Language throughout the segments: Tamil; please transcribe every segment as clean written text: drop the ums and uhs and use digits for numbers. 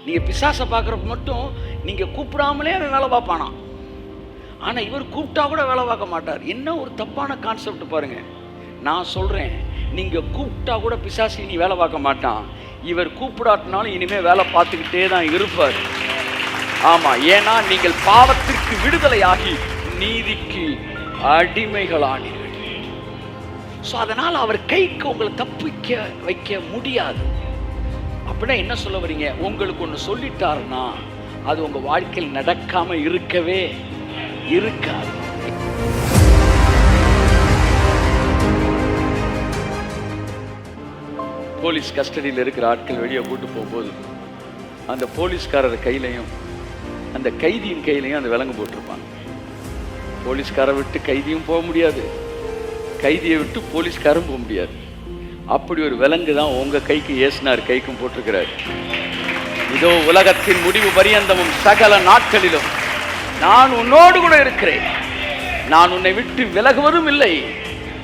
நீங்கள் பிசாசை பார்க்குறப்ப மட்டும் நீங்கள் கூப்பிடாமலே அவன் வேலை பார்ப்பானா. ஆனால் இவர் கூப்பிட்டா கூட வேலை பார்க்க மாட்டார். என்ன ஒரு தப்பான கான்செப்ட் பாருங்கள். நான் சொல்கிறேன், நீங்கள் கூப்பிட்டா கூட பிசாசு நீ வேலை பார்க்க மாட்டான். இவர் கூப்பிடாட்டினாலும் இனிமேல் வேலை பார்த்துக்கிட்டே தான் இருப்பார். ஆமாம், ஏன்னா நீங்கள் பாவத்திற்கு விடுதலையாகி நீதிக்கு அடிமைகளானீர்கள். ஸோ அதனால் அவர் கைக்கு உங்களை தப்பிக்க வைக்க முடியாது. அப்படின்னா என்ன சொல்ல வரீங்க? உங்களுக்கு ஒன்று சொல்லிட்டாருன்னா அது உங்கள் வாழ்க்கையில் நடக்காமல் இருக்கவே இருக்காது. போலீஸ் கஸ்டடியில் இருக்கிற ஆட்கள் வெளியே கூட்டு போகும்போது அந்த போலீஸ்காரர் கையிலையும் அந்த கைதியின் கையிலையும் அந்த விலங்கு போட்டிருப்பாங்க. போலீஸ்காரை விட்டு கைதியும் போக முடியாது, கைதியை விட்டு போலீஸ்காரும் போக முடியாது. அப்படி ஒரு விலங்கு தான் உங்கள் கைக்கு இயேசுனார் கைக்கும் போட்டிருக்கிறார். இதோ உலகத்தின் முடிவு பரியந்தமும் சகல நாட்களிலும் நான் உன்னோடு கூட இருக்கிறேன். நான் உன்னை விட்டு விலகுவதும் இல்லை,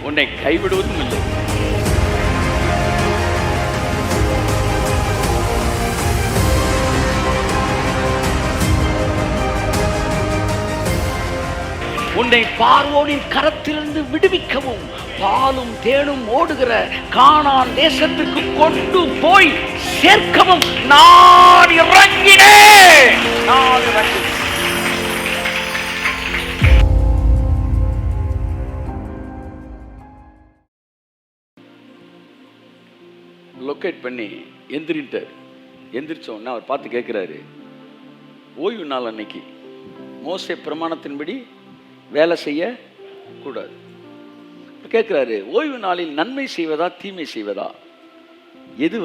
உன்னை கைவிடுவதும் இல்லை. உன்னை பார்வோனின் கரத்திலிருந்து விடுவிக்கவும் பாலும் தேனும் ஓடுகிற கானான் தேசத்துக்கு கொண்டு போய் சேர்க்கவும் நான் இறங்கினேன். லொக்கேட் பண்ணி எந்திரிட்டார். எந்திரிச்ச உடனே அவர் பார்த்து கேட்கிறாரு, ஓய்வு நாள் அன்னைக்கு மோசே பிரமாணத்தின்படி வேலை செய்ய கூடாது. கேட்குறாரு, ஓய்வு நாளில் நன்மை செய்வதா தீமை செய்வதா, எது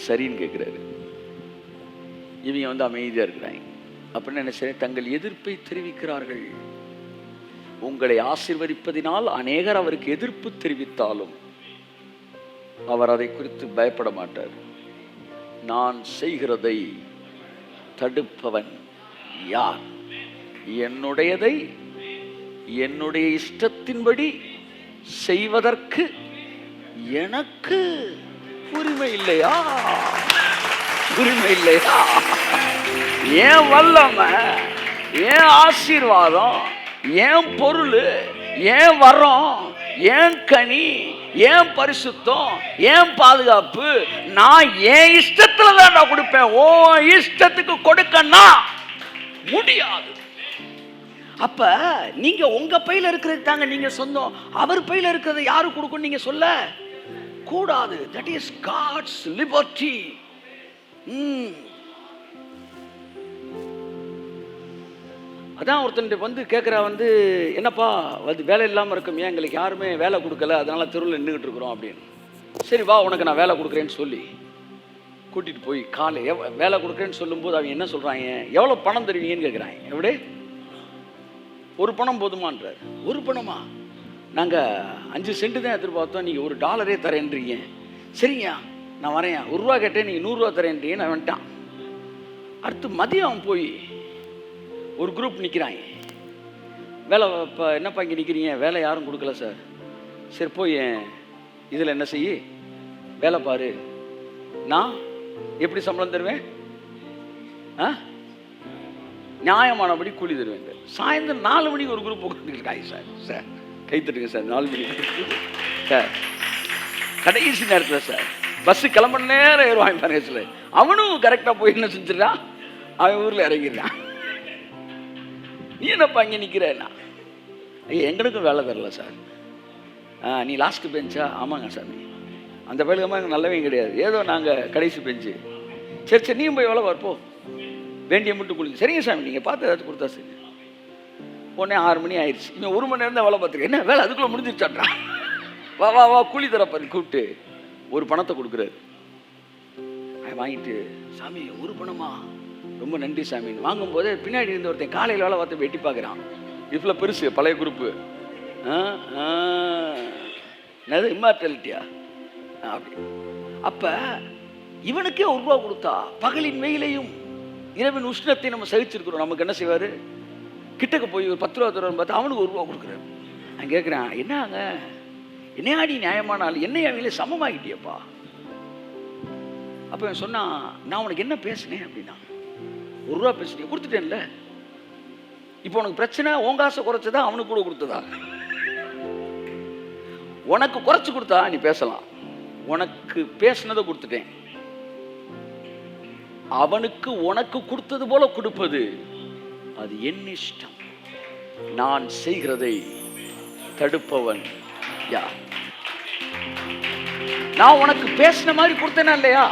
சரின்னு கேட்குறாரு. இவங்க அமைதியாக இருக்கிறாங்க. அப்படின்னு என்ன செய்ய, தங்கள் எதிர்ப்பை தெரிவிக்கிறார்கள். உங்களை ஆசீர்வதிப்பதினால் அநேகர் அவருக்கு எதிர்ப்பு தெரிவித்தாலும் அவர் அதை குறித்து பயப்பட மாட்டார். நான் செய்கிறதை தடுப்பவன் யார்? என்னுடையதை என்னுடைய இஷ்டத்தின்படி செய்வதற்கு எனக்கு உரிமை இல்லையா? உரிமை இல்லையா? ஏன் வல்லமை, ஏன் ஆசீர்வாதம், ஏன் பொருள், ஏன் வரம், ஏன் கனி, ஏன் பரிசுத்தம், ஏன் பாதுகாப்பு நான் என் இஷ்டத்துல தான் நான் கொடுப்பேன். ஓ இஷ்டத்துக்கு கொடுக்கன்னா முடியாது. அப்ப நீங்க உங்க பையில இருக்கிறது தாங்க நீங்க சொந்தம். அவர் பையில இருக்கிறது யாரு கொடுக்கும் நீங்க சொல்ல கூடாது. That is God's liberty. அதான் ஒருத்தன் கேட்குறா, என்னப்பா வேலை இல்லாமல் இருக்கும், ஏன் எங்களுக்கு யாருமே வேலை கொடுக்கல, அதனால தெருவில் நின்றுக்கிட்டு இருக்கிறோம் அப்படின்னு. சரி வா, உனக்கு நான் வேலை கொடுக்குறேன்னு சொல்லி கூட்டிகிட்டு போய் காலை வேலை கொடுக்குறேன்னு சொல்லும்போது அவங்க என்ன சொல்கிறாங்க, எவ்வளோ பணம் தருவீங்கன்னு கேட்குறாங்க. எப்படி? ஒரு பணம் போதுமான்றார். ஒரு பணமா? நாங்கள் 5 சென்ட் தான் எதிர்பார்த்தோம், நீங்கள் $1 தரேன்றீங்க. சரிங்க நான் வரேன். ₹1 கேட்டேன், நீங்கள் $100 தரேன்றீங்க. நான் வந்துட்டான். அடுத்து மதியம் போய் ஒரு குரூப் நிற்கிறாங்க. வேலை இப்போ என்னப்பா இங்கே நிற்கிறீங்க? வேலை யாரும் கொடுக்கல சார். சரி போய் இதில் என்ன செய்ய, வேலை பாரு, நான் எப்படி சம்பளம் தருவேன், நியாயமானபடி கூலி தருவேன். சாயந்தரம் 4 மணிக்கு ஒரு குரூப் உட்காந்துருக்காங்க. சார் சார் கை தட்டுங்க சார். 4 மணிக்கு சார், கடைசி நேரத்தில் சார் பஸ்ஸு கிளம்புற நேரம் ஏறுவாங்க பாருங்க சார். அவனும் கரெக்டாக போய் என்ன செஞ்சிடறான், அவன் ஊரில் இறங்கிடுறான். நீ என்னப்பா இங்கே நிற்கிறேன்னா, ஐயா எங்களுக்கும் வேலை தரல சார். நீ லாஸ்ட் பெஞ்சா? ஆமாங்க சாமி, அந்த பயிலுக்கமாக எங்களுக்கு நல்லவே கிடையாது, ஏதோ நாங்கள் கடைசி பெஞ்சு. சரி சரி நீயும் போய் வேலை பார்ப்போம், வேண்டிய மட்டும் கொடுங்க. சரிங்க சாமி நீங்கள் பார்த்து ஏதாச்சும் கொடுத்தா சரி. உடனே 6 மணி ஆயிடுச்சு. இவன் 1 மணி நேரம் தான் வேலை பார்த்துருக்கேன். என்ன வேலை அதுக்குள்ளே முடிஞ்சிருச்சான்றான். வா வா வா கூலி தரப்பாரு கூப்பிட்டு ஒரு பணத்தை கொடுக்குறாரு. வாங்கிட்டு, சாமி ஒரு பணமா, ரொம்ப நன்றி சாமின்னு வாங்கும்போது பின்னாடி இருந்த ஒருத்தன் காலையில் வேலை பார்த்து வெட்டி பார்க்குறான். இவ்வளோ பெருசு பழைய குரூப்பு. என்னது இம்மார்டாலிட்டியா அப்படி. அப்போ இவனுக்கே $1 கொடுத்தா பகலின் வெயிலையும் இரவின் உஷ்ணத்தை நம்ம சகிச்சிருக்கிறோம். நமக்கு என்ன செய்வார், கிட்டக்கு போய் ஒரு $10 தருவான்னு பார்த்தா அவனுக்கு $1 கொடுக்குறாரு. நான் கேட்குறேன், என்னங்க என்னையாடி நியாயமான ஆள், என்னையா வேலையை சமமாகிட்டியப்பா. அப்போ சொன்னான், நான் உனக்கு என்ன பேசினேன் அப்படின்னா, ₹1 பேசுறீங்க, கொடுத்துட்டேன்ல. இப்போ உனக்கு பிரச்சனை உன் காசை குறைச்சதா அவனுக்கு கூட கொடுத்ததா? உனக்கு குறைச்சு கொடுத்தா நீ பேசலாம். உனக்கு பேசினதை கொடுத்துட்டேன். அவனுக்கு உனக்கு கொடுத்தது போல கொடுப்பது அது என் இஷ்டம். நான் செய்கிறதை தடுப்பவன் யார்? நான் உனக்கு பேசின மாதிரி கொடுத்தேனா இல்லையா?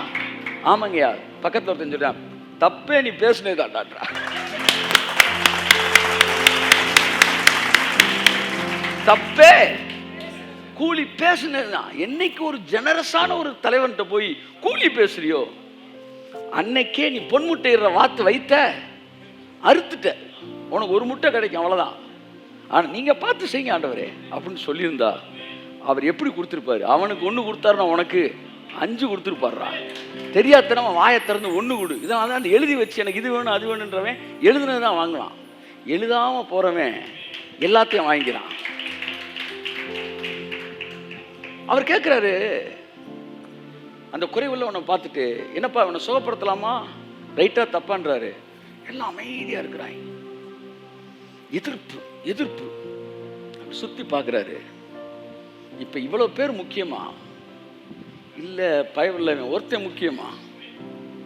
ஆமாங்கய்யா. பக்கத்துல ஒருத்தன் சொல்றான், தப்பே நீ பேசினேதான்டா. தப்பே கூலி பேசுனதுதான். என்னைக்கு ஒரு ஜெனரஸான ஒரு தலைவன்கிட்ட போய் கூலி பேசுறியோ அன்னைக்கே நீ பொன்முட்டையிற வாத்து வைத்த அறுத்துட்ட. உனக்கு ஒரு முட்டை கிடைக்கும், அவ்வளவுதான். ஆனா நீங்க பார்த்து செய்யுங்க ஆண்டவரே அப்படின்னு சொல்லியிருந்தா அவர் எப்படி கொடுத்துருப்பாரு? அவனுக்கு 1 கொடுத்தாருன்னா உனக்கு 5 கொடுத்துருப்பாருடா. தெரியாதனமா வாயை திறந்து 1 கொடு. இதனால தான் எழுதி வச்சு எனக்கு இது வேணும் அது வேணுன்றவன் எழுதுனதுதான் வாங்கலாம். எழுதாம போறவன் எல்லாத்தையும் வாங்கிக்கிறான். அவர் கேட்கிறாரு, அந்த குறைவுள்ளவனை பார்த்துட்டு, என்னப்பா அவனை சுகப்படுத்தலாமா ரைட்டா தப்பான்றாரு. எல்லாம் அமைதியா இருக்கிறாங்க. எதிர்ப்பு எதிர்ப்பு. சுத்தி பார்க்குறாரு. இப்ப இவ்வளவு பேர் முக்கியமா இல்ல பயவில்லை ஒருத்தன் முக்கியமா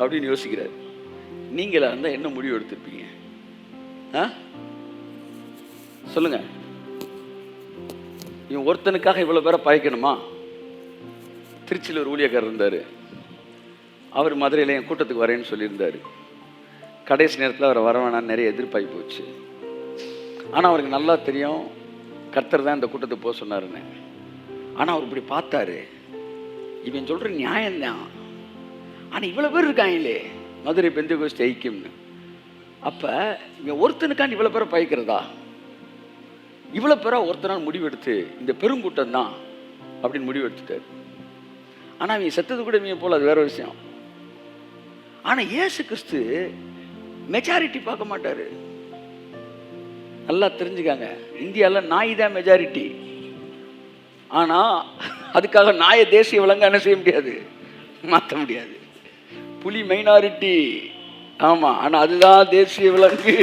அப்படின்னு யோசிக்கிறாரு. நீங்களா இருந்தா என்ன முடிவு எடுத்திருப்பீங்க? சொல்லுங்க. இவன் ஒருத்தனுக்காக இவ்வளவு பேரை பயக்கணுமா? திருச்சியில் ஒரு ஊழியக்காரர் இருந்தார். அவர் மதுரையில் என் கூட்டத்துக்கு வரேன்னு சொல்லியிருந்தார். கடைசி நேரத்தில் அவரை வர வேணான்னு நிறைய எதிர்ப்பாகி போச்சு. ஆனால் அவருக்கு நல்லா தெரியும் கர்த்தர் தான் இந்த கூட்டத்துக்கு போக சொன்னாருன்னு. ஆனால் அவர் இப்படி பார்த்தாரு, இவன் சொல்கிற நியாயம்தான். ஆனால் இவ்வளோ பேர் இருக்காங்களே மதுரை பெந்தகோஸ்து ஐக்கியம்னு. அப்போ இவன் ஒருத்தனுக்காண்டி இவ்வளோ பேரை பயக்கிறதா? இவ்வளோ பேராக ஒருத்தனால் முடிவெடுத்து இந்த பெருங்கூட்டம் தான் அப்படின்னு முடிவு எடுத்துட்டார். ஆனால் அவங்க செத்தது கூட இவங்க போல, அது வேற விஷயம். ஆனால் இயேசு கிறிஸ்து மெஜாரிட்டி பார்க்க மாட்டாரு. நல்லா தெரிஞ்சுக்காங்க, இந்தியாவில் நாய் தான் மெஜாரிட்டி. ஆனால் அதுக்காக நாயை தேசிய விலங்கு என்ன செய்ய முடியாது, மாற்ற முடியாது. புலி மைனாரிட்டி, ஆமாம், ஆனால் அதுதான் தேசிய விலங்கு.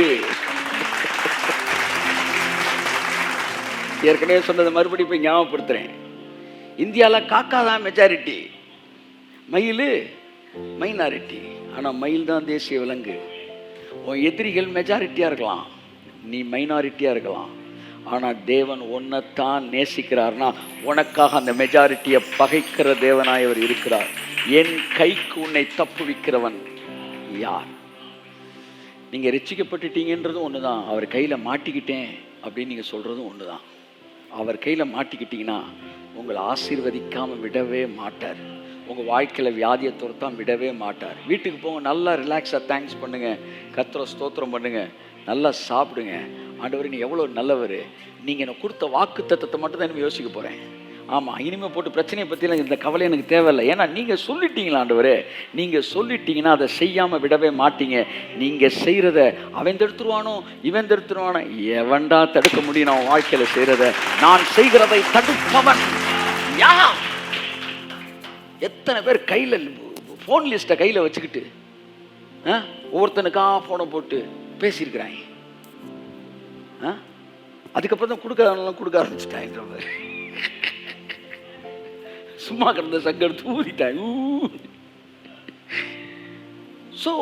ஏற்கனவே சொன்னதை மறுபடியும் போய் ஞாபகப்படுத்துறேன். இந்தியாவில் காக்கா தான் மெஜாரிட்டி, மயில் மைனாரிட்டி. ஆனால் மயில் தான் தேசிய விலங்கு. உன் எதிரிகள் மெஜாரிட்டியாக இருக்கலாம், நீ மைனாரிட்டியாக இருக்கலாம். ஆனால் தேவன் உன்னைத்தான் நேசிக்கிறார்னா உனக்காக அந்த மெஜாரிட்டியை பகைக்கிற தேவனாயவர் இருக்கிறார். என் கைக்கு உன்னை தப்புவிக்கிறவன் யார்? நீங்கள் ரட்சிக்கப்பட்டுட்டீங்கன்றதும் ஒன்று தான், அவர் கையில் மாட்டிக்கிட்டேன் அப்படின்னு நீங்கள் சொல்கிறதும் ஒன்று தான். அவர் கையில் மாட்டிக்கிட்டீங்கன்னா உங்களை ஆசீர்வதிக்காமல் விடவே மாட்டார். உங்கள் வாழ்க்கையில் வியாதியை துரத்தாமல் விடவே மாட்டார். வீட்டுக்கு போங்க, நல்லா ரிலாக்ஸாக தேங்க்ஸ் பண்ணுங்கள், கர்த்தரை ஸ்தோத்திரம் பண்ணுங்கள், நல்லா சாப்பிடுங்க. ஆண்டவர் நீ எவ்வளோ நல்லவர், நீங்கள் எனக்கு கொடுத்த வாக்கு தத்தத்தை மட்டும் தான் இனிமேல் யோசிக்க போகிறேன். ஆமாம், இனிமேல் போட்டு பிரச்சனையை பற்றிலாம் இந்த கவலை எனக்கு தேவையில்லை. ஏன்னா நீங்கள் சொல்லிட்டீங்களா ஆண்டவரே, நீங்கள் சொல்லிட்டீங்கன்னா அதை செய்யாமல் விடவே மாட்டீங்க. நீங்கள் செய்கிறத அவன் தடுத்துருவானோ இவன் தடுத்துருவானோ, எவன்டா தடுக்க முடியும்? நான் வாழ்க்கையில் செய்கிறத, நான் செய்கிறதை தடுப்பவன் யார்? எத்தனை பேர் கையில் ஃபோன் லிஸ்ட்டை கையில் வச்சுக்கிட்டு ஒவ்வொருத்தனுக்கா ஃபோனை போட்டு பேசியிருக்கிறாங்க. அதுக்கப்புறம் தான் கொடுக்காதவங்களாம் கொடுக்க ஆரம்பிச்சுட்டாங்க. சும்மா கிடந்த சங்கர் தூதிட்டாங்க. ஸோ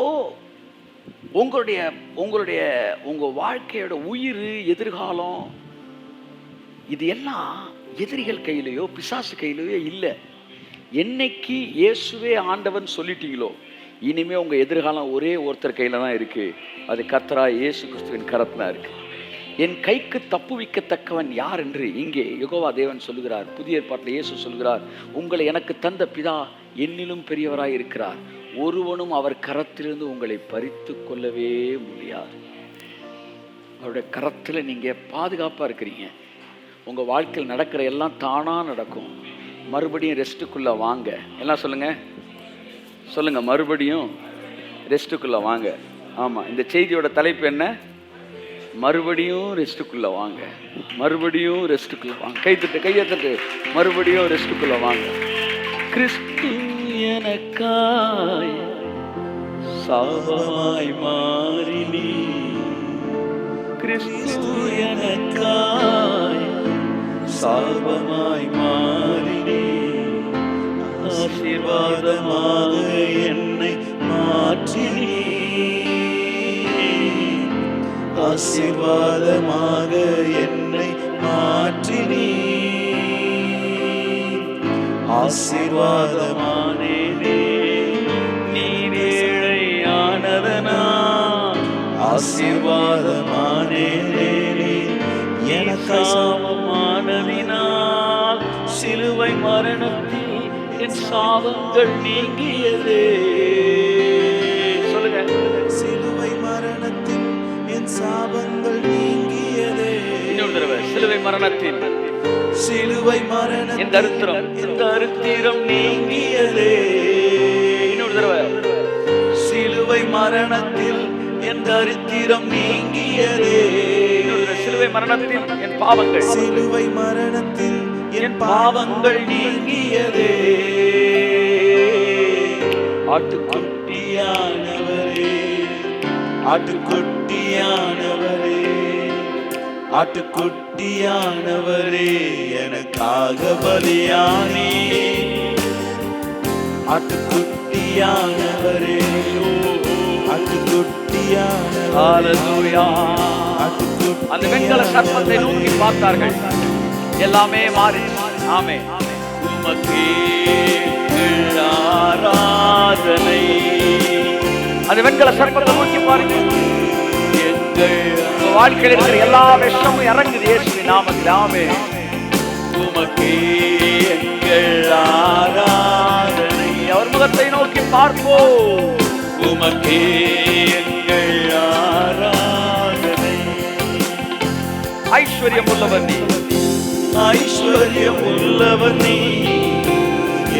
உங்கள் வாழ்க்கையோட உயிர், எதிர்காலம், இது எல்லாம் எதிரிகள் கையிலையோ பிசாசு கையிலையோ இல்லை. என்னைக்கு இயேசுவே ஆண்டவன் சொல்லிட்டீங்களோ இனிமே உங்க எதிர்காலம் ஒரே ஒருத்தர் கையில தான் இருக்கு. அது கர்த்தராகிய இயேசு கிறிஸ்துவின் கரத்துல இருக்கு. என் கைக்கு தப்புவிக்கத்தக்கவன் யார் என்று இங்கே யெகோவா தேவன் சொல்லுகிறார். புதிய ஏற்பாட்டில் இயேசு சொல்கிறார், உங்களை எனக்கு தந்த பிதா என்னிலும் பெரியவராய் இருக்கிறார், ஒருவனும் அவர் கரத்திலிருந்து உங்களை பறித்து கொள்ளவே முடியாது. அவருடைய கரத்தில் நீங்க பாதுகாப்பா இருக்கிறீங்க. உங்க வாழ்க்கையில் நடக்கிற எல்லாம் தானா நடக்கும். மறுபடியும் ரெஸ்ட்டுக்குள்ள வாங்க. எல்லாம் சொல்லுங்க, சொல்லுங்க, மறுபடியும் ரெஸ்ட்டுக்குள்ள வாங்க. ஆமா, இந்த செய்தியோட தலைப்பு என்ன? மறுபடியும் ரெஸ்ட்டுக்குள்ள வாங்க, மறுபடியும் ரெஸ்ட்டுக்குள்ள வாங்க. கையை தட்டு, மறுபடியும் ரெஸ்ட்டுக்குள்ள வாங்க. கிறிஸ்து எனக்காய் சாபமாய் மாறினி கிறிஸ்து எனக்காய் சாபமாய் மாறினி ஆசீர்வாதமாக என்னை மாற்றினி ஆசீர்வாதமாக என்னை மாற்றினி ஆசீர்வாதமானேனே நீர் ஏழையானதனா ஆசீர்வாதமானேனே எனக்காமமானதினால் சிலுவை மரணத்தில் என் சாபங்கள் நீங்கியதே. சொல்லுங்க. சிலுவை மரணத்தில் என் சாபங்கள் நீங்கியதே. இன்னொரு தடவை. சிலுவை மரணத்தில் சிலுவை மரணம் இந்த அருத்திரம் நீங்கியதே. இன்னொரு தடவை. சிலுவை மரணத்தில் என் தரித்திரம் நீங்கியதே. சிலுவை மரணத்தில் என் பாவங்கள் சிலுவை மரணத்தில் என் பாவங்கள் நீங்கியதே. ஆட்டுக்குட்டியானவரே ஆட்டுக்குட்டியானவரே ஆட்டுக்குட்டியானவரே எனக்காக பலியானே. ஆட்டுக்குட்டியானவரே ஆட்டுக்குட்டியானவரே. அந்த வெண்கல சர்ப்பத்தை நோக்கி பார்த்தார்கள், எல்லாமே மாறி. ஆமே. உமக்கே ஆராதனை. அந்த வெண்கல சர்ப்பத்தை நோக்கி பாருங்க. எங்கள் வாழ்க்கையில் இருக்கிற எல்லா விஷமும் இறங்குது இயேசுவின் நாமத்தில். ஆமே. உமக்கே எங்கள் ஆராதனை. அவர் முகத்தை நோக்கி பார்ப்போம். உமக்கே எங்கள் ஆராதனை. ஐஸ்வர்யம் உள்ளவர் நீ, ஐஸ்வர்யம் உள்ளவர் நீ,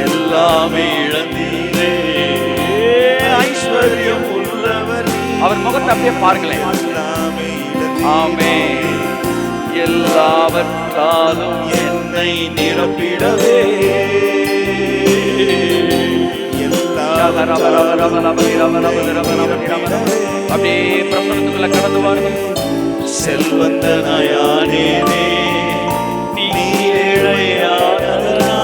எல்லாமே இழந்தீரே. ஐஸ்வர்யம் உள்ளவர் நீ. அவர் முகத்தை அப்படியே பாருங்களேன். ஆமே. எல்லாவற்றாலும் என்னை நிரப்பிடவே அப்படியே பிரசனத்துக்குள்ள கடந்து வாருங்கள். செல்வந்தனாயானேனே நீ ஏழையானதனா.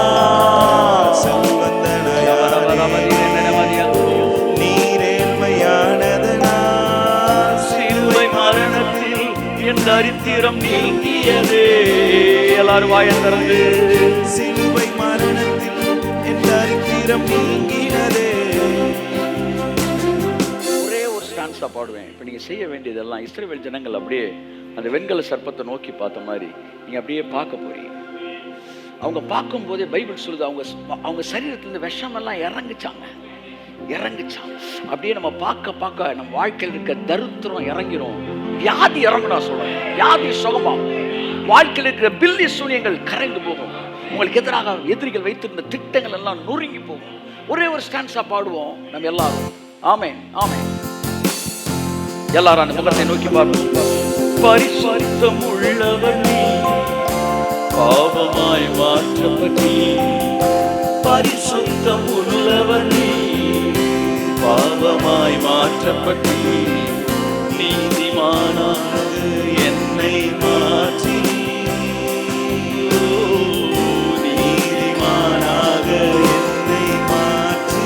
நீரேழ்மையானதனா. சிலுவை மரணத்தில் என் தரித்திரம் நீங்கியதே. எல்லாரும் வாயை திறந்து. சிலுவை மரணத்தில் என் தரித்திரம் நீங்கினதே. ஒரே ஒரு ஸ்டான்ஸா பாடுவேன். இப்ப நீங்க செய்ய வேண்டியதெல்லாம் இஸ்ரவேல் ஜனங்கள் அப்படியே அந்த வெண்கல சர்ப்பத்தை நோக்கி பார்த்த மாதிரி நீங்க அப்படியே பார்க்க போறீங்க. அவங்க பார்க்கும் போதே பைபிள் சொல்லுது, அவங்க சரீரத்துல விஷமெல்லாம் இறங்குச்சாங்க. அப்படியே நம்ம பார்க்க நம்ம வாழ்க்கையில் இருக்க தரித்திரம் இறங்கிரும், வியாதி இறங்கணும். சொல்றேன், வியாதி சுகமாகும். வாழ்க்கையில் இருக்கிற பில்லி சூனியங்கள் கரைந்து போகும். உங்களுக்கு எதிராக எதிரிகள் வைத்திருந்த திட்டங்கள் எல்லாம் நொறுங்கி போகும். ஒரே ஒரு ஸ்டான்ஸா பாடுவோம் நம்ம எல்லாரும். ஆமென், ஆமென். எல்லாரும் அந்த முகத்தை நோக்கி பார்ப்போம். பரிசுத்தம் உள்ளவர் நீ, பாவமாய் மாற்றப்பட்டி. பரிசுத்தம் உள்ளவர் நீ, பாவமாய் மாற்றப்பட்டி. நீதிமானாக என்னை மாற்றி, நீதிமானாக என்னை மாற்றி.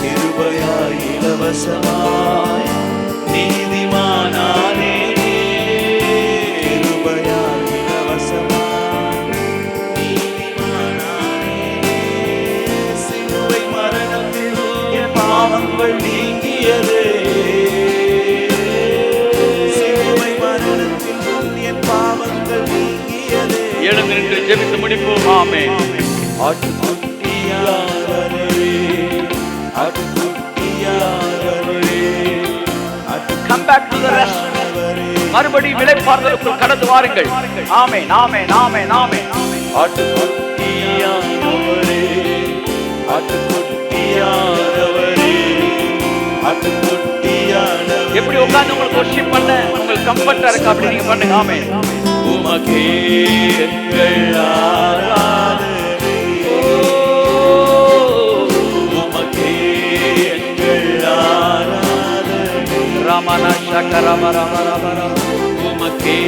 கிருபையாய் இலவசமாய் நீதிமானானே. கிருபையாய் இலவசமாய் நீதிமானானே. சிலுவை மரணத்தில் என் பாவங்கள் நீங்கியதே. சிலுவை மரணத்தில் என் பாவங்கள் நீங்கியதே. எழுந்து நின்று ஜெபித்து முடிப்போம். ஆமென். ஆட்டுக்குட்டியானவரே, ஆட்டுக்குட்டியானவரே. Come back to the rest. மறுபடியும் விளைப்பாறுதலுக்குள் கடந்து வாருங்கள். ஆமென், ஆமென், ஆமென், ஆமென். ஆட்டுக்குட்டியானவரே, ஆட்டுக்குட்டியானவரே, ஆட்டுக்குட்டியானவரே. எப்படி உட்கார்ந்து உங்களுக்கு வர்ஷிப் பண்ண உங்களுக்கு கம்ஃபர்ட்டா இருக்கு அப்படி நீங்க பண்ணுங்க. ஆமென். உமக்கே எங்கள் ஆராதனை. உமக்கே உமக்கே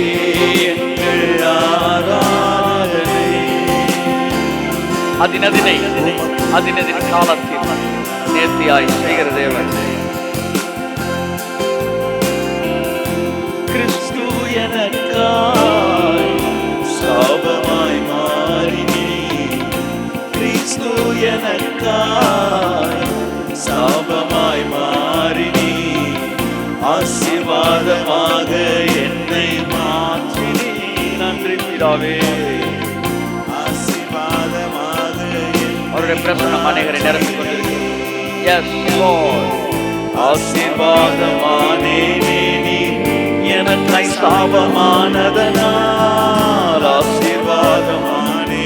எங்கள் ஆராதனை. அதினதின் காலத்தில் நேர்த்தியாய் செய்கிற தேவன். கிறிஸ்து எனக்காய் சாபமாய் மாறினே, கிறிஸ்து எனக்காய் சாபமாய் மாறினே, ஆசீர்வாதமாக என்னை மாற்றினே. நன்றி பிதாவே. ஆசீர்வாதமாக அவருடைய பிரசன்னம் அநேகரை நிரப்பிக் கொண்டிருக்கிறது. S Lord. ஆசீர்வாதமானேனே நீ எனக்கு சாபமானதனால், ஆசீர்வாதமானே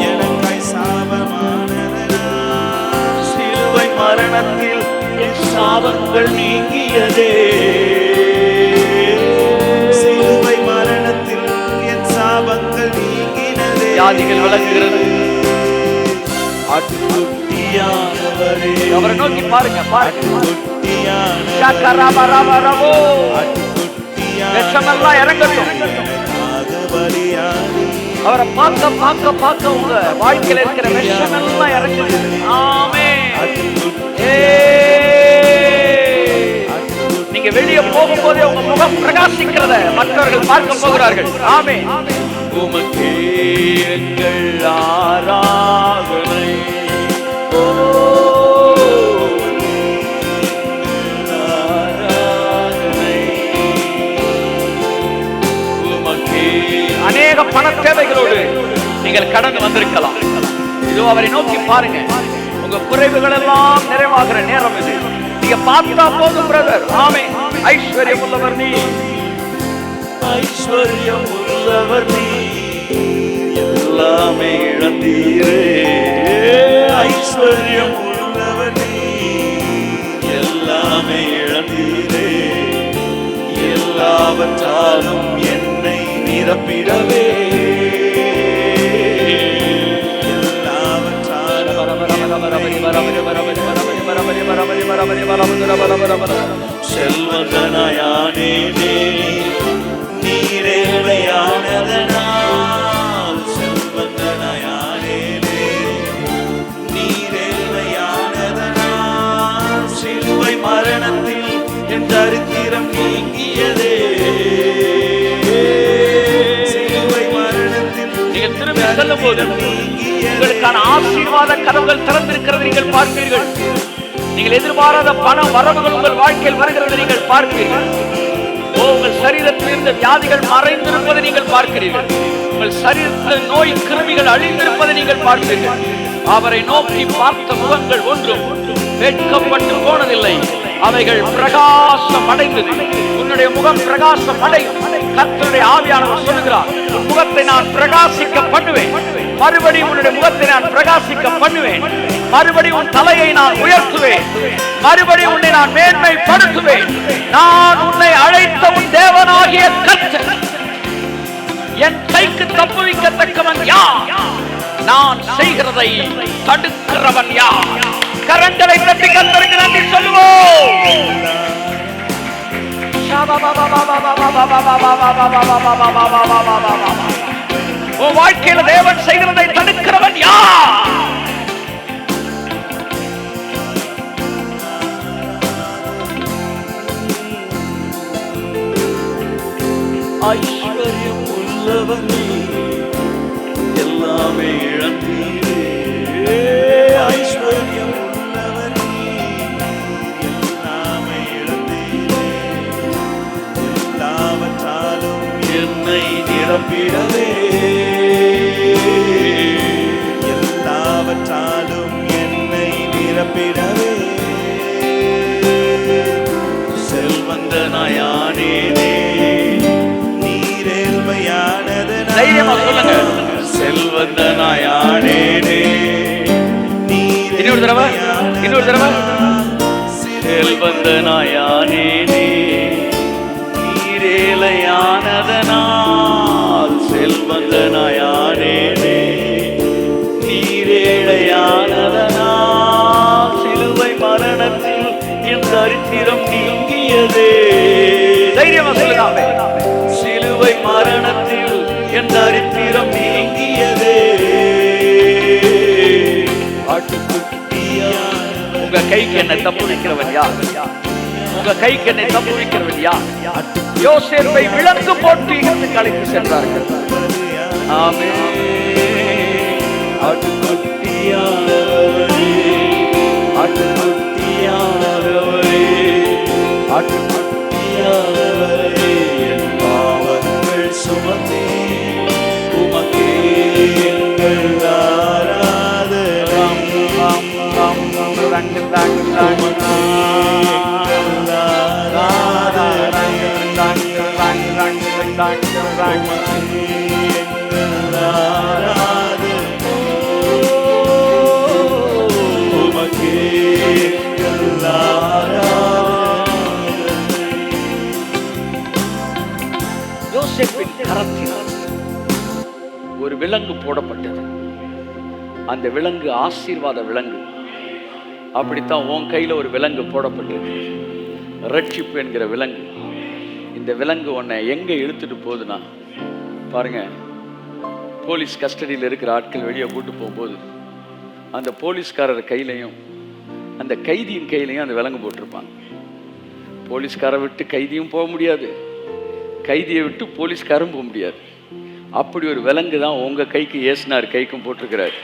எனக்கு சாபமானதனால், சிலுவை மரணத்தில் என் சாபங்கள் நீங்கியதே, சிலுவை மரணத்தில் என் சாபங்கள் நீங்கினதே, வியாதிகள் விலகுகிறது. ஆட்டுக்குட்டியானவரே, அவரை நோக்கி பாருங்க, விஷமெல்லாம் இறங்கட்டும். அவரை பார்க்க பார்க்க பார்க்க உங்க வாழ்க்கையில் இருக்கிற விஷமெல்லாம் இறங்குது. ஆமென். நீங்க வெளியே போகும்போதே உங்க முகம் பிரகாசிக்கிறத மற்றவர்கள் பார்க்க போகிறார்கள். ஆமென். உமக்கே எங்கள் ஆராதனை. அநேக பண தேவைகளோடு நீங்கள் கடந்து வந்திருக்கலாம். இதோ அவரை நோக்கி பாருங்க. உங்க குறைவுகள் எல்லாம் நிறைவாகிற நேரம் இது. நீங்க பார்த்தா போதும் பிரதர். ஆமென். ஐஸ்வர்யம் உள்ளவர் நீ, ஐஸ்வர்யம் உள்ளவர் நீ, எல்லாமே இழந்தீரே. ஐஸ்வர்யம் உள்ளவர் நீ, எல்லாமே இழந்தீரே. எல்லாவற்றாலும் என்னை நிரப்பிடவே, செல்வந்தனாயானே நீரேவையானதனால், செல்வந்தனாயானே நீரேவையானதனால், சிலுவை மரணத்தில் என் தரித்திரம் நீங்கியதே. சிலுவை மரணத்தில் நீங்கள் திரும்பி செல்லும் போது உங்களுக்கான ஆசீர்வாத கதவுகள் திறந்திருக்கிறது நீங்கள் பார்ப்பீர்கள். நீங்கள் எதிர்பாராத பண வரவுகள் உங்கள் வாழ்க்கையில் வருகிறது நீங்கள் பார்ப்பீர்கள். உங்கள் சரீரத்தில் இருந்த வியாதிகள் மறைந்திருப்பதை நீங்கள் பார்க்கிறீர்கள். உங்கள் சரீரத்தில் நோய் கிருமிகள் அழிந்திருப்பதை நீங்கள் பார்ப்பீர்கள். அவரை நோக்கி பார்த்த முகங்கள் ஒன்றும் வெட்கப்பட்டு போனதில்லை, அவைகள் பிரகாசம் அடைந்தது. உன்னுடைய முகம் பிரகாசம் அடையும். கர்த்தருடைய ஆவியானவர் சொல்லுகிறார், முகத்தை நான் பிரகாசிக்க பண்ணுவேன். மறுபடியும் உன்னுடைய முகத்தை நான் பிரகாசிக்க பண்ணுவேன். மறுபடியும் உன் தலையை நான் உயர்த்துவேன். மறுபடியும் உன்னை நான் மேன்மைப்படுத்துவேன். நான் உன்னை அழைத்த உன் தேவனாகிய கர்த்தர். என் கைக்கு தப்புவிக்கத்தக்கவன் யார்? நான் செய்கிறதை தடுக்கிறவன் யார்? கரங்களை தட்டி கர்த்தருக்கு நன்றி சொல்லுவோம். உன் வாழ்க்கையில தேவன் செய்கிறதை தடுக்கிறவன் யார்? ஐஸ்வர்யம் உள்ளவன் எல்லாமே இழந்தீரே. ஐஸ்வர்யம் உள்ளவன் எல்லாமே இழந்தீரே. எல்லாவற்றாலும் என்னை நிரப்பிடவே, எல்லாவற்றாலும் என்னை நிரப்பிடவே. செல்வந்தனாயானேனே நீரேழ்மையானதனால், தைரியமா சொல்லுங்க. செல்வந்தனாயானேனே இன்னொரு தடவை, இன்னொரு தடவை. செல்வந்தனாயானேனே நீரேழையானதனால், செல்வந்தனாயானேனே நீரேழையானதனால், சிலுவை மரணத்தில் என் தரித்திரம் நீங்கி நீங்கியதே. தைரியமா சொல்லுங்க. சிலுவை மரணத்தில் என் தரித்திரம் நீங்கியதே. உங்க கைக்கு என்னை தப்பு வைக்கிறவன் யார்? உங்க கைக்கு என்னை தப்பு வைக்கிறவன் யார்? யோசேப்பை விலங்கு போட்டு எகிப்துக்கு அழைத்து சென்றார்கள். ஆமென். ஆட்டுக்குட்டியானவரே, ஆட்டுக்குட்டியானவரே, ஆட்டுக்குட்டியானவரே, என் பாவங்கள் சுமந்தே உமக்கே எங்கள் யோசேப்பின் கரத்தில் ஒரு விலங்கு போடப்பட்டது. அந்த விலங்கு ஆசீர்வாத விலங்கு. அப்படித்தான் உன் கையில ஒரு விலங்கு போடப்பட்டிருக்கு, ரட்சிப்பு என்கிற விலங்கு. இந்த விலங்கு உன்னை எங்க இழுத்துட்டு போகுதுன்னா பாருங்க, போலீஸ் கஸ்டடியில் இருக்கிற ஆட்கள் வெளியே கூட்டு போகும்போது அந்த போலீஸ்காரர் கையிலையும் அந்த கைதியின் கையிலையும் அந்த விலங்கு போட்டிருப்பாங்க. போலீஸ்காரை விட்டு கைதியும் போக முடியாது, கைதியை விட்டு போலீஸ்காரும் போக முடியாது. அப்படி ஒரு விலங்கு தான் உங்க கைக்கு இயேசுனார் கைக்கும் போட்டிருக்கிறார்.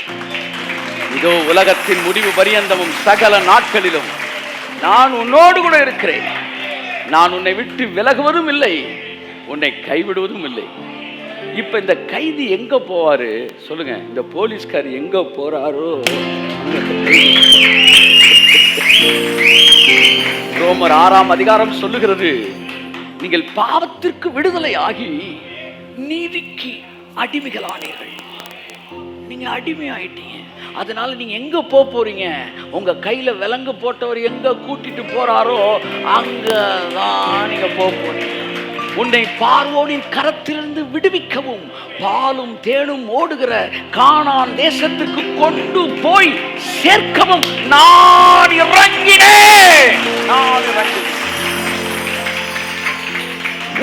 இதோ உலகத்தின் முடிவு பரியந்தமும் சகல நாட்களிலும் நான் உன்னோடு கூட இருக்கிறேன். நான் உன்னை விட்டு விலகுவதும் இல்லை, உன்னை கைவிடுவதும் இல்லை. இப்ப இந்த கைதி எங்க போவாரு சொல்லுங்க? இந்த போலீஸ்கார் எங்க போறாரோ ரோமர் 6ஆம் அதிகாரம் சொல்லுகிறது, நீங்கள் பாவத்திற்கு விடுதலை ஆகி நீதிக்கு அடிமைகளானீர்கள். நீங்க அடிமை ஆயிட்டீங்க. அதனால நீங்க எங்க போறீங்க? உங்க கையில விலங்கு போட்டவர் எங்க கூட்டிட்டு போறாரோ அங்கதான் நீங்க போறீங்க. உன்னை பார்வோனின் கரத்திலிருந்து விடுவிக்கவும் பாலும் தேனும் ஓடுகிற கானான் தேசத்திற்கு கொண்டு போய் சேர்க்கவும் நான் இறங்கினேன்.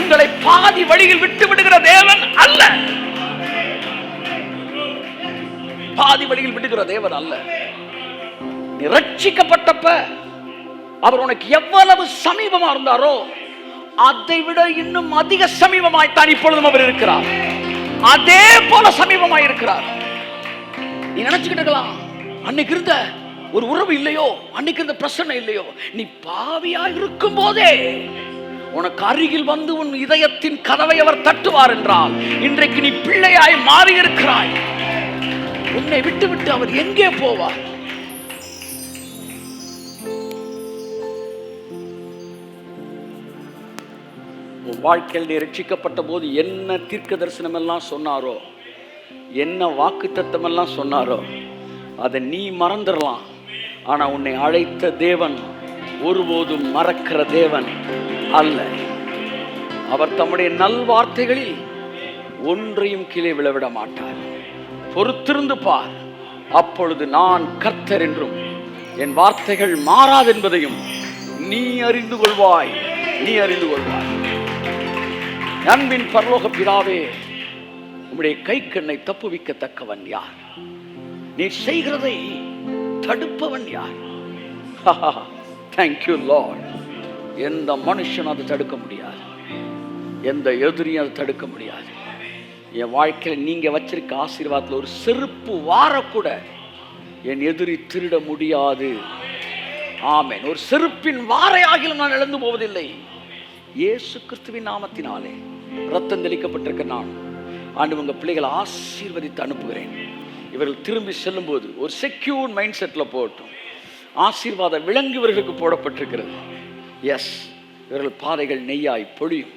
உங்களை பாதி வழியில் விட்டு விடுகிற தேவன் அல்ல. பாதி வழியில் விடுகிற தேவன் அல்ல. நீ ரட்சிக்கப்பட்டப்ப அவர் உனக்கு எவ்வளவு சமீபமா இருந்தாரோ அதை விட இன்னும் அதிக சமீபமாய்த்தான் இப்பொழுதும் அவர் இருக்கிறார். அதே போல சமீபமாய் இருக்கிறார். நீ நினைச்சுக்கிட்டு இருக்கலாம், அன்னைக்கு இருந்த ஒரு உறவு இல்லையோ, அன்னைக்கு இருந்த பிரச்சனை இல்லையோ. நீ பாவியா இருக்கும் போதே உனக்கு அருகில் வந்து உன் இதயத்தின் கதவை அவர் தட்டுவார் என்றால் இன்றைக்கு நீ பிள்ளையாய் மாறி இருக்கிறாய். உன்னை விட்டு விட்டு அவர் எங்கே போவார்? உன் வாழ்க்கையில் நீ ரட்சிக்கப்பட்ட போது என்ன தீர்க்க தரிசனம் எல்லாம் சொன்னாரோ, என்ன வாக்கு தத்தம் எல்லாம் சொன்னாரோ அதை நீ மறந்துடலாம். ஆனா உன்னை அழைத்த தேவன் ஒருபோதும் மறக்கிற தேவன் அல்ல. அவர் தம்முடைய நல்வார்த்தைகளில் ஒன்றையும் கீழே விழவிட மாட்டார். பொறுத்திருந்து பார், அப்பொழுது நான் கர்த்தர் என்றும் என் வார்த்தைகள் மாறாது என்பதையும் நீ அறிந்து கொள்வாய். நீ அறிந்து கொள்வாய். அன்பின் பரலோக பிதாவே, உம்முடைய கைக்கண்ணை தப்புவிக்கத்தக்கவன் யார்? நீ செய்கிறதை தடுப்பவன் யார்? Thank you Lord. எந்த மனுஷன் அதை தடுக்க முடியாது, எந்த எதிரியும் அதை தடுக்க முடியாது. என் வாழ்க்கையில் நீங்க வச்சிருக்க ஆசீர்வாதத்தில் ஒரு செருப்பு வார கூட என் எதிரி திருட முடியாது. ஆமென். ஒரு செருப்பின் வாரையாகிலும் நான் இழந்து போவதில்லை. இயேசு கிறிஸ்துவின் நாமத்தினாலே ரத்தம் தெளிக்கப்பட்டிருக்க நான் ஆண்டு உங்க பிள்ளைகளை ஆசீர்வதித்து அனுப்புகிறேன். இவர்கள் திரும்பி செல்லும் போது ஒரு செக்யூர் மைண்ட் செட்ல போகட்டும். ஆசீர்வாத விலங்கு இவர்களுக்கு போடப்பட்டிருக்கிறது. எஸ், இவர்கள் பாதைகள் நெய்யாய் பொழியும்.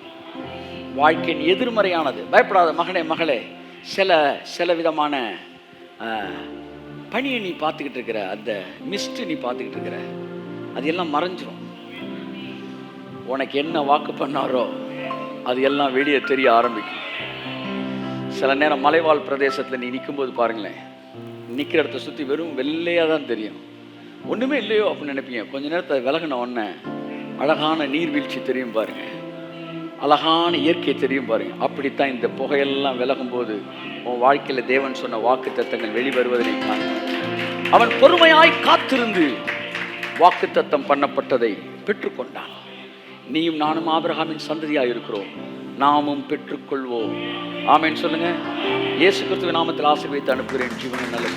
வாழ்க்கையின் எதிர்மறையானது பயப்படாத மகனே மகளே. சில விதமான பணியை நீ பார்த்துக்கிட்டு இருக்கிற, அந்த மிஸ்ட் நீ பார்த்துக்கிட்டு இருக்கிற, அது எல்லாம் மறைஞ்சிரும். உனக்கு என்ன வாக்கு பண்ணாரோ அது எல்லாம் வெளியே தெரிய ஆரம்பிக்கும். சில நேரம் மலைவாழ் பிரதேசத்தில் நீ நிற்கும்போது பாருங்களேன், நிற்கிற இடத்த சுற்றி வெறும் வெள்ளையாக தான் தெரியும். ஒன்றுமே இல்லையோ அப்படின்னு நினைப்பீங்க. கொஞ்ச நேரத்தை விலகின உடனே அழகான நீர்வீழ்ச்சி தெரியும் பாருங்க, அழகான இயற்கை தெரியும் பாருங்க. அப்படித்தான் இந்த புகையெல்லாம் விலகும் போது உன் வாழ்க்கையில தேவன் சொன்ன வாக்குத்தத்தங்கள் வெளிவருவதை காண்பார். அவன் பொறுமையாய் காத்திருந்து வாக்குத்தத்தம் பண்ணப்பட்டதை பெற்றுக்கொண்டான். நீயும் நானும் ஆபிரகாமின் சந்ததியாய் இருக்கிறோம், நாமும் பெற்றுக்கொள்வோம். ஆமென் சொல்லுங்க. இயேசு கிறிஸ்துவின் நாமத்தில் ஆசீர்வதித்து அனுப்புகிறேன். ஜீவன நல்ல